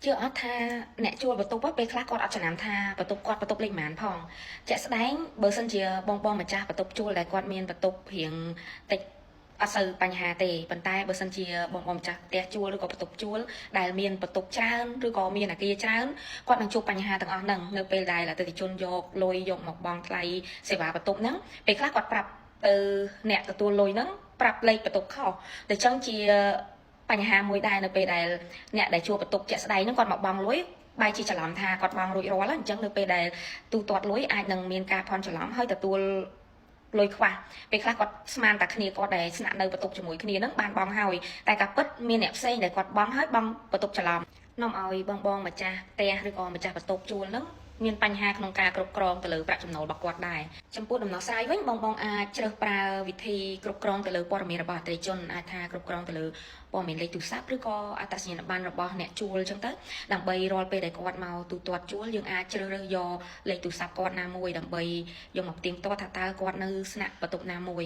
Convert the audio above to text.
chưa ở tha nè chua bật tụcไปខ្លះគាត់អត់ចំណាំថាបន្ទប់គាត់បន្ទប់លេខប៉ុន្មានផងជាក់ស្ដែងបើសិនជាបងម្ចាស់បន្ទប់ជួលដែលគាត់មានបន្ទប់រៀងតិចអត់សូវបញ្ហាទេប៉ុន្តែបើសិនជាបងម្ចាស់ផ្ទះជួលឬក៏បន្ទប់ជួលដែលមានបន្ទប់ច្រើនឬក៏មានអគារច្រើនគាត់នឹងជួបបញ្ហាទាំងអស់ហ្នឹងនៅពេលដែលអតិថិជនយកលុយយកមកបង់ថ្លៃសេវាបន្ទប់ហ្នឹងពេលខ្លះគាត់ប្រាប់ទៅអ្នកទទួលលុយហ្នឹងប្រាប់លេខបន្ទប់ខុសតែចឹងជាបញ្ហាមួយដែរនៅពេលដែលអ្នកដែលជួលបន្ទប់ជាក់ស្ដែងហ្នឹងគាត់មកបង់លុយបែរជាច្រឡំថាគាត់បង់រួចរាល់អញ្ចឹងនៅពេលដែលទូទាត់លុយអាចនឹងមានការភ័ន្តច្រឡំហើយទទួលលុយខ្វះពេលខ្លះគាត់ស្មានតែគ្នាគាត់ដែលស្នាក់នៅបន្ទប់ជាមួយគ្នាហ្នឹងបានបង់ហើយតែការពិតមានអ្នកផ្សេងដែលគាត់បង់ហើយបង់បន្ទប់ច្រឡំនាំឲ្យបងម្ចាស់ផ្ទះឬក៏ម្ចាស់បន្ទប់ជួលហ្នឹងមានបញ្ហាក្នុងការគ្រប់គ្រងទៅលើប្រាក់ចំណូលរបស់គាត់ដែរចំពោះដំណោះស្រាយវិញបងអាចជ្រើសប្រើវិធីគ្រប់គ្រងទៅលើព័ត៌មានរបស់អតិថិជនអាចថាគ្រប់គ្រងទៅលើព័ត៌មានលេខទូរស័ព្ទឬក៏អត្តសញ្ញាណប័ណ្ណរបស់អ្នកជួលអញ្ចឹងទៅដើម្បីរាល់ពេលដែលគាត់មកទូទាត់ជួលយើងអាចជ្រើសរើសយកលេខទូរស័ព្ទគាត់ណាមួយដើម្បីយកមកផ្ទៀងផ្ទាត់ថាតើគាត់នៅស្នាក់បន្ទប់ណាមួយ